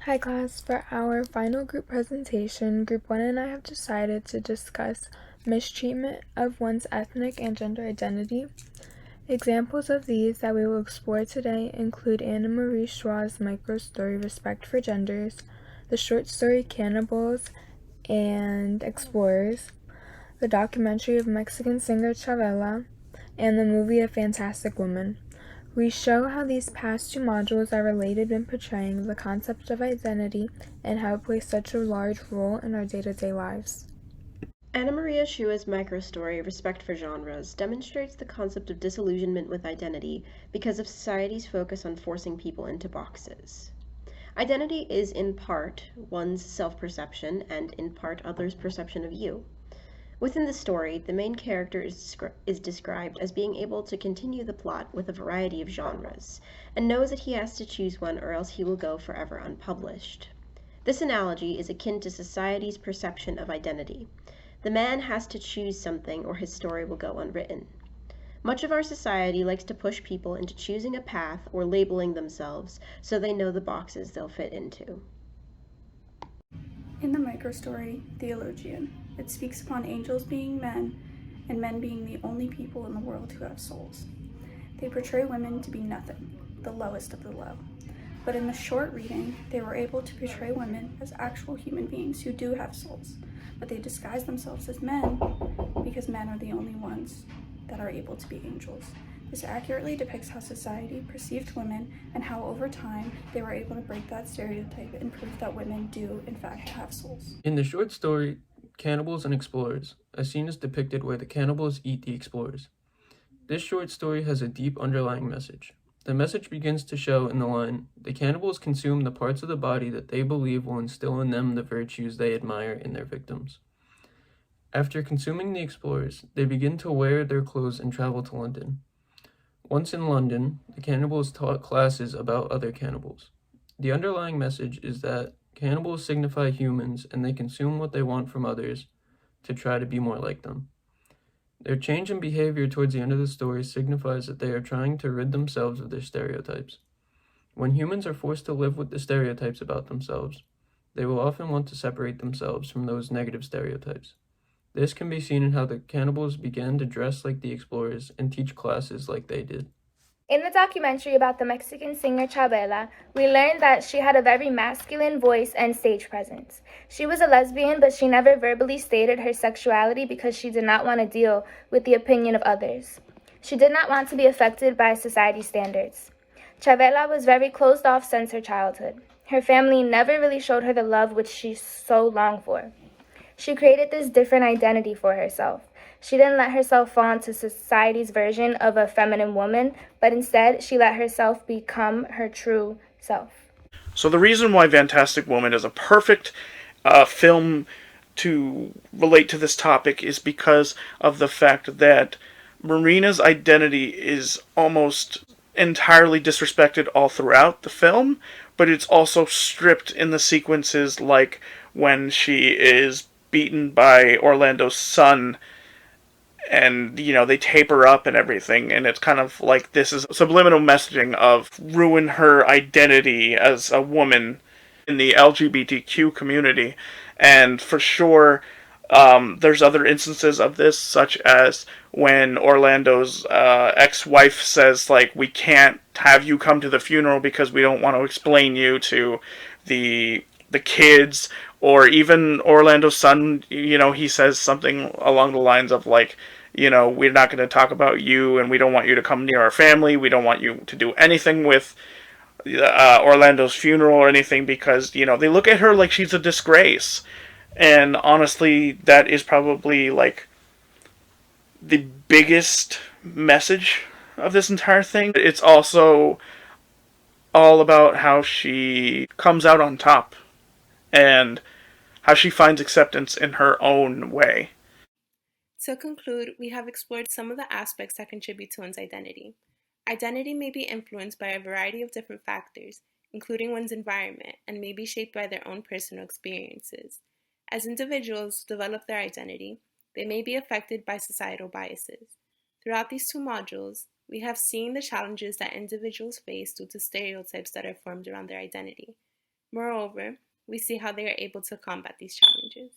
Hi class, for our final group presentation, Group 1 and I have decided to discuss mistreatment of one's ethnic and gender identity. Examples of these that we will explore today include Anna Marie Schwab's microstory Respect for Genders, the short story Cannibals and Explorers, the documentary of Mexican singer Chavela, and the movie A Fantastic Woman. We show how these past two modules are related in portraying the concept of identity and how it plays such a large role in our day-to-day lives. Anna Maria Schua's microstory, Respect for Genres, demonstrates the concept of disillusionment with identity because of society's focus on forcing people into boxes. Identity is in part one's self perception and in part others' perception of you. Within the story, the main character is described as being able to continue the plot with a variety of genres, and knows that he has to choose one or else he will go forever unpublished. This analogy is akin to society's perception of identity. The man has to choose something or his story will go unwritten. Much of our society likes to push people into choosing a path or labeling themselves so they know the boxes they'll fit into. In the microstory, Theologian, it speaks upon angels being men and men being the only people in the world who have souls. They portray women to be nothing, the lowest of the low. But in the short reading, they were able to portray women as actual human beings who do have souls, but they disguise themselves as men because men are the only ones that are able to be angels. This accurately depicts how society perceived women and how over time they were able to break that stereotype and prove that women do in fact have souls. In the short story, Cannibals and Explorers, a scene is depicted where the cannibals eat the explorers. This short story has a deep underlying message. The message begins to show in the line, the cannibals consume the parts of the body that they believe will instill in them the virtues they admire in their victims. After consuming the explorers, they begin to wear their clothes and travel to London. Once in London, the cannibals taught classes about other cannibals. The underlying message is that cannibals signify humans and they consume what they want from others to try to be more like them. Their change in behavior towards the end of the story signifies that they are trying to rid themselves of their stereotypes. When humans are forced to live with the stereotypes about themselves, they will often want to separate themselves from those negative stereotypes. This can be seen in how the cannibals began to dress like the explorers and teach classes like they did. In the documentary about the Mexican singer Chabela, we learned that she had a very masculine voice and stage presence. She was a lesbian, but she never verbally stated her sexuality because she did not want to deal with the opinion of others. She did not want to be affected by society standards. Chavela was very closed off since her childhood. Her family never really showed her the love which she so longed for. She created this different identity for herself. She didn't let herself fall into society's version of a feminine woman, but instead she let herself become her true self. So the reason why Fantastic Woman is a perfect film to relate to this topic is because of the fact that Marina's identity is almost entirely disrespected all throughout the film, but it's also stripped in the sequences like when she is beaten by Orlando's son and they tape her up and everything, and it's kind of like this is subliminal messaging of ruin her identity as a woman in the LGBTQ community. And for sure, there's other instances of this, such as when Orlando's ex-wife says, like, we can't have you come to the funeral because we don't want to explain you to the kids, or even Orlando's son, he says something along the lines of, like, we're not going to talk about you, and we don't want you to come near our family. We don't want you to do anything with Orlando's funeral or anything because, they look at her like she's a disgrace. And honestly, that is probably, like, the biggest message of this entire thing. It's also all about how she comes out on top and how she finds acceptance in her own way. To conclude, we have explored some of the aspects that contribute to one's identity. Identity may be influenced by a variety of different factors, including one's environment, and may be shaped by their own personal experiences. As individuals develop their identity, they may be affected by societal biases. Throughout these two modules, we have seen the challenges that individuals face due to stereotypes that are formed around their identity. Moreover, we see how they are able to combat these challenges.